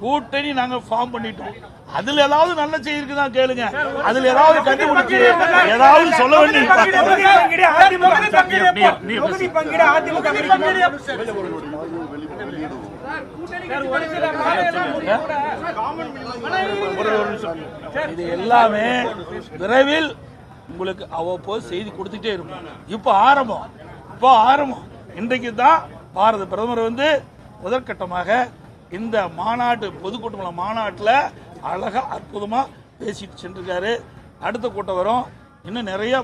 கூட்டணி நாங்க ஃபார்ம் பண்ணிட்டோம். அதுல ஏதாவது நல்ல செய்தி இருக்குதான் கேளுங்க. அதுல ஏதாவது கண்டுபிடிச்சு ஏதாவது சொல்ல வேண்டிய இது எல்லாமே விரைவில் உங்களுக்கு அவ்வப்போது செய்தி கொடுத்துட்டே இருக்கும். இப்போ ஆரம்பம் இன்றைக்கு தான் பாரத பிரதமர் வந்து முதற்கட்டமாக இந்த மாநாட்டு பொதுக்கூட்ட மாநாட்டில் அழகா அற்புதமா பேசிட்டு சென்றிருக்காரு. அடுத்த கூட்டம் வரும். இன்னும் நிறைய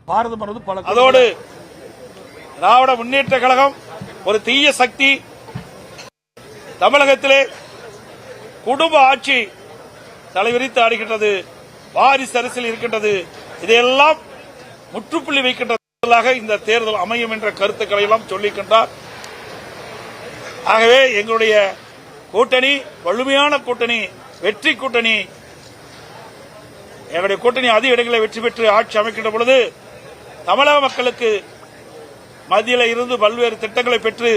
பாரதம் வந்து பல. அதோடு திராவிட முன்னேற்ற கழகம் ஒரு தீய சக்தி, தமிழகத்திலே குடும்ப ஆட்சி தலைவிரித்து ஆடுகின்றது, வாரிசு அரசியல் இருக்கின்றது. இதையெல்லாம் முற்றுப்புள்ளி வைக்கின்றதாக இந்த தேர்தல் அமையும் என்ற கருத்துக்களை எல்லாம் சொல்லிக்கின்றார். ஆகவே எங்களுடைய கூட்டணி வலிமையான கூட்டணி, வெற்றி கூட்டணி. எங்களுடைய கூட்டணி அதிக இடங்களை வெற்றி பெற்று ஆட்சி அமைக்கின்ற பொழுது தமிழக மக்களுக்கு மத்தியில் இருந்து பல்வேறு திட்டங்களை பெற்று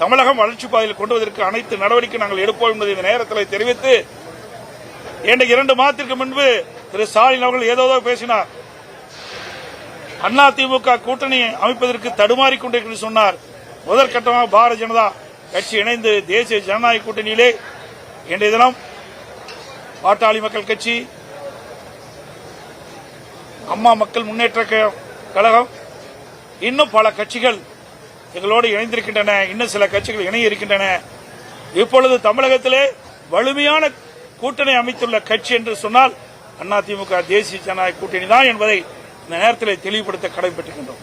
தமிழகம் வளர்ச்சி பாதையில் கொண்டு வருவதற்கு அனைத்து நடவடிக்கை நாங்கள் எடுப்போம் என்பதை இந்த நேரத்தில் தெரிவித்து, 2 மாதத்திற்கு முன்பு திரு ஸ்டாலின் அவர்கள் ஏதோ பேசினார். அதிமுக கூட்டணி அமைப்பதற்கு தடுமாறிக் கொண்டிருக்கிறது சொன்னார். முதற்கட்டமாக பாரதிய ஜனதா கட்சி இணைந்து தேசிய ஜனநாயக கூட்டணியிலே இன்றைய தினம் பாட்டாளி மக்கள் கட்சி, அம்மா மக்கள் முன்னேற்ற கழகம், இன்னும் பல கட்சிகள் எங்களோடு இணைந்திருக்கின்றன. இன்னும் சில கட்சிகள் இணைய இருக்கின்றன. இப்பொழுது தமிழகத்திலே வலிமையான கூட்டணி அமைத்துள்ள கட்சி என்று சொன்னால் அதிமுக தேசிய ஜனநாயக கூட்டணி தான் என்பதை இந்த நேரத்தில் தெளிவுபடுத்த கடமைப்பட்டிருக்கின்றோம்.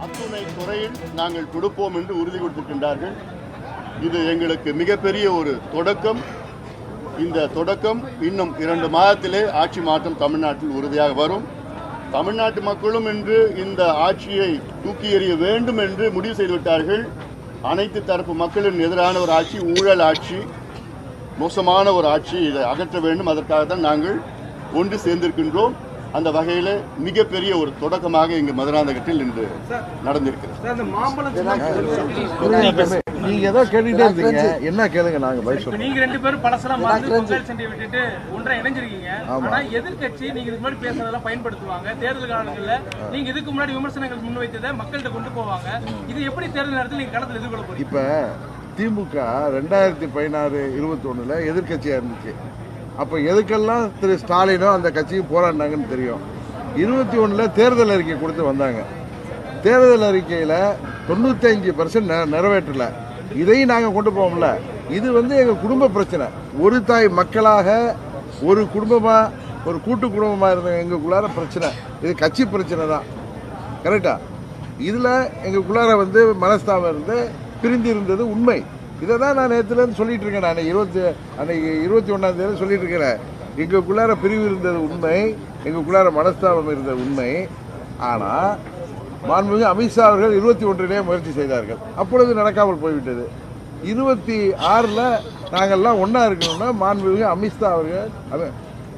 அத்துணை துறையில் நாங்கள் கொடுப்போம் என்று உறுதி கொடுத்திருக்கின்றார்கள். இது எங்களுக்கு மிகப்பெரிய ஒரு தொடக்கம். இந்த தொடக்கம் இன்னும் 2 மாதத்திலே ஆட்சி மாற்றம் தமிழ்நாட்டில் உறுதியாக வரும். தமிழ்நாட்டு மக்களும் இன்று இந்த ஆட்சியை தூக்கி எறிய வேண்டும் என்று முடிவு செய்துவிட்டார்கள். அனைத்து தரப்பு மக்களின் எதிரான ஒரு ஆட்சி, ஊழல் ஆட்சி, மோசமான ஒரு ஆட்சி, இதை அகற்ற வேண்டும். அதற்காக தான் நாங்கள் ஒன்று சேர்ந்திருக்கின்றோம். அந்த வகையில் மிகப்பெரிய ஒரு தொடக்கமாக இங்கு மதுராந்தகத்தில் இன்று நடந்திருக்கிறது. நீங்க ஏதோ கேட்டுட்டே இருந்தீங்க, என்ன கேளுங்க, நாங்க பதில் சொல்றோம். நீங்க 2 பேரும் பலசலாம் சண்டை விட்டுட்டு ஒன்றா இணைஞ்சிருக்கீங்க. ஆனா எதிர்கட்சி நீங்க இதுக்கு முன்னாடி பேசுறதெல்லாம் பயன்படுத்துவாங்க. தேர்தல் காலங்கள்ல நீங்க இதுக்கு முன்னாடி விமர்சனங்கள் முன்வைத்ததை மக்கள்கிட்ட கொண்டு போவாங்க. இது எப்படி தேர்தல் நேரத்தில் நீங்க களத்தில் எதிர்கொள்ள போறீங்க? இப்ப திமுக 2016-21 எதிர்கட்சியா இருந்துச்சு. அப்ப எதுக்கெல்லாம் திரு ஸ்டாலினோ அந்த கட்சியும் போராடினாங்கன்னு தெரியும். 21 தேர்தல் அறிக்கை கொடுத்து வந்தாங்க. தேர்தல் அறிக்கையில 95% நிறைவேற்றல. இதையும் நாங்க கொண்டு போவோம்ல. இது எங்க குடும்ப பிரச்சனை. ஒரு தாய் மக்களாக, ஒரு குடும்பமா, ஒரு கூட்டு குடும்பமா இருந்த எங்களுக்குள்ளார பிரச்சனை. இது கட்சி பிரச்சனை தான். கரெக்டா? இதுல எங்களுக்குள்ளார மனஸ்தாபம் இருந்து பிரிந்து இருந்தது உண்மை. இதை தான் நான் நேற்றுலேருந்து சொல்லிட்டு இருக்கேன். நான் அன்னைக்கு 21ஆம் தேதி சொல்லிட்டு இருக்கிறேன். எங்களுக்குள்ளார பிரிவு இருந்தது உண்மை, எங்களுக்குள்ளார மனஸ்தாபம் இருந்தது உண்மை. ஆனால் மாண்புமிகு அமித்ஷா அவர்கள் 21 முயற்சி செய்தார்கள். அப்பொழுது நடக்காமல் போய்விட்டது. 26 நாங்கள்லாம் ஒன்றா இருக்கணும்னா மாண்புமிகு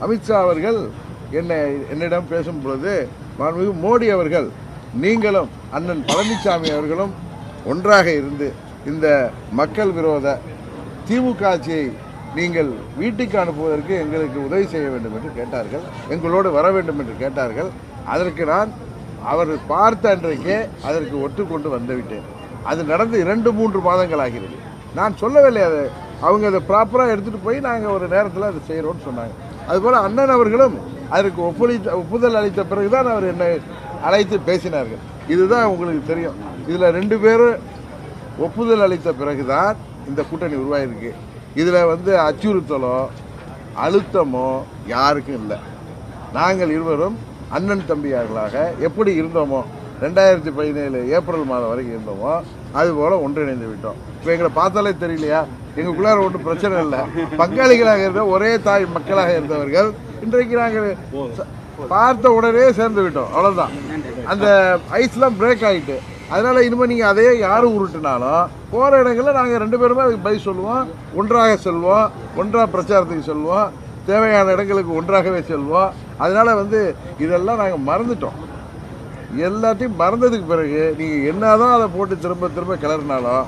அமித்ஷா அவர்கள் என்னிடம் பேசும் பொழுது, மாண்புமிகு மோடி அவர்கள், நீங்களும் அண்ணன் பழனிசாமி அவர்களும் ஒன்றாக இருந்து இந்த மக்கள் விரோத திமுக ஆட்சியை நீங்கள் வீட்டுக்கு அனுப்புவதற்கு எங்களுக்கு உதவி செய்ய வேண்டும் என்று கேட்டார்கள். எங்களோடு வர வேண்டும் என்று கேட்டார்கள். அதற்கு நான் அவர் பார்த்த அன்றைக்கே அதற்கு ஒட்டுக்கொண்டு வந்துவிட்டேன். அது நடந்து 2-3 மாதங்கள் ஆகிறது. நான் சொல்லவில்லை. அதை அவங்க அதை ப்ராப்பராக எடுத்துகிட்டு போய் நாங்கள் ஒரு நேரத்தில் அதை செய்கிறோன்னு சொன்னாங்க. அதுபோல் அண்ணன் அவர்களும் அதற்கு ஒப்புதல் அளித்த பிறகுதான் அவர் என்னை அழைத்து பேசினார்கள். இதுதான் உங்களுக்கு தெரியும். இதில் 2 பேரும் ஒப்புதல் அளித்த பிறகுதான் இந்த கூட்டணி உருவாயிருக்கு. இதில் அச்சுறுத்தலோ அழுத்தமோ யாருக்கும் இல்லை. நாங்கள் இருவரும் அண்ணன் தம்பியார்களாக எப்படி இருந்தோமோ, 2017 ஏப்ரல் மாதம் வரைக்கும் இருந்தோமோ, அதுபோல் ஒன்றிணைந்து விட்டோம். இப்போ எங்களை பார்த்தாலே தெரியலையா? எங்களுக்குள்ளார ஒன்றும் பிரச்சனை இல்லை. பங்காளிகளாக இருந்த ஒரே தாய் மக்களாக இருந்தவர்கள் இன்றைக்கு நாங்கள் பார்த்த உடனே சேர்ந்து விட்டோம். அவ்வளோதான். அந்த ஐஸ்லாம் பிரேக் ஆகிட்டு. அதனால இனிமேல் நீங்கள் அதையே யாரும் உருட்டினாலும் போகிற இடங்களில் நாங்கள் 2 பேருமே அதுக்கு பதில் சொல்லுவோம். ஒன்றாக செல்வோம், ஒன்றாக பிரச்சாரத்துக்கு செல்வோம், தேவையான இடங்களுக்கு ஒன்றாகவே செல்வோம். அதனால இதெல்லாம் நாங்கள் மறந்துட்டோம். எல்லாத்தையும் மறந்ததுக்கு பிறகு நீங்கள் என்னதான் அதை போட்டு திரும்ப திரும்ப கிளறினாலும்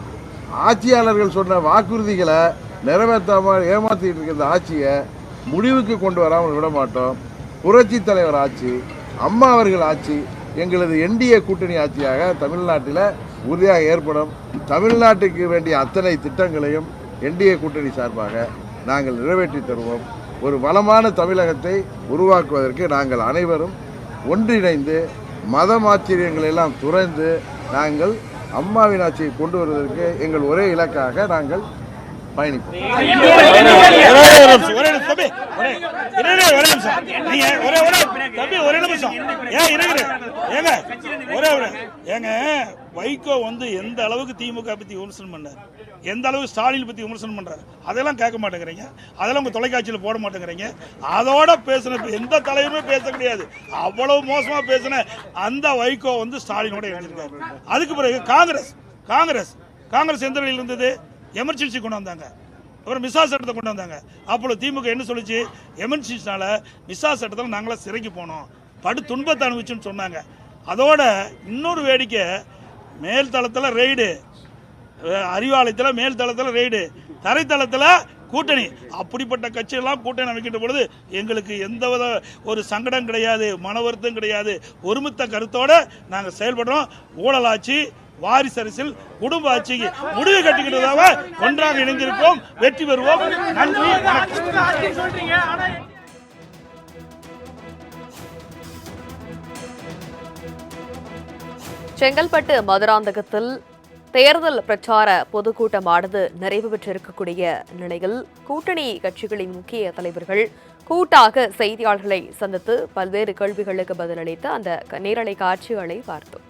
ஆட்சியாளர்கள் சொன்ன வாக்குறுதிகளை நிறைவேற்றாமல் ஏமாற்றிட்டு இருக்க இந்த ஆட்சியை முடிவுக்கு கொண்டு வராமல் விட மாட்டோம். புரட்சி தலைவர் ஆட்சி, அம்மா அவர்கள் ஆட்சி, எங்களது என்டிஏ கூட்டணி ஆட்சியாக தமிழ்நாட்டில் உறுதியாக ஏற்படும். தமிழ்நாட்டுக்கு வேண்டிய அத்தனை திட்டங்களையும் என்டிஏ கூட்டணி சார்பாக நாங்கள் நிறைவேற்றி தருவோம். ஒரு வளமான தமிழகத்தை உருவாக்குவதற்கு நாங்கள் அனைவரும் ஒன்றிணைந்து மதமாச்சரியங்களை எல்லாம் துறந்து நாங்கள் அம்மாவின் ஆட்சியை கொண்டு வருவதற்கு எங்கள் ஒரே இலக்காக நாங்கள் பயணிப்போம். வைகோ வந்து எந்த அளவுக்கு திமுக பத்தி விமர்சனம் பண்ணார், எந்த அளவுக்கு ஸ்டாலின் பத்தி விமர்சனம் பண்றாரு, அதெல்லாம் கேட்க மாட்டேங்கிறீங்க, அதெல்லாம் உங்க தொலைக்காட்சியில் போட மாட்டேங்கிறீங்க. அதோட பேசின எந்த தலைவருமே பேச கிடையாது. அவ்வளவு மோசமா பேசின அந்த வைகோ வந்து ஸ்டாலினோட இணைஞ்சிருக்காரு. அதுக்கு பிறகு காங்கிரஸ் எந்த நிலையில் இருந்தது? எமர்ஜென்சி கொண்டு வந்தாங்க, அப்புறம் மிசா சட்டத்தை கொண்டு வந்தாங்க. அப்போ திமுக என்ன சொல்லிச்சு? எமர்ஜென்சினால மிசா சட்டத்தில் நாங்களாம் சிறைக்கு போனோம், படு துன்பத்தை அனுபவிச்சுன்னு சொன்னாங்க. அதோட இன்னொரு வேடிக்கை, மேல்தளத்தில் ரெய்டு, அறிவாலயத்தில் மேல்தளத்தில் ரெய்டு, தரைத்தளத்தில் கூட்டணி. அப்படிப்பட்ட கட்சியெல்லாம் கூட்டணி அமைக்கின்ற பொழுது எங்களுக்கு எந்தவித ஒரு சங்கடம் கிடையாது, மன வருத்தம் கிடையாது. ஒருமித்த கருத்தோட நாங்கள் செயல்படுறோம். ஊழலாட்சி, வாரிசு அரசியல், குடும்ப ஆட்சிக்கு முடிவு கட்டுகிறதாக ஒன்றாக இணைந்திருப்போம், வெற்றி பெறுவோம். நன்றி. செங்கல்பட்டு மதுராந்தகத்தில் தேர்தல் பிரச்சார பொதுக்கூட்டமானது நிறைவு பெற்றிருக்கக்கூடிய நிலையில் கூட்டணி கட்சிகளின் முக்கிய தலைவர்கள் கூட்டாக செய்தியாளர்களை சந்தித்து பல்வேறு கேள்விகளுக்கு பதிலளித்த அந்த நேரலை காட்சிகளை பார்த்தோம்.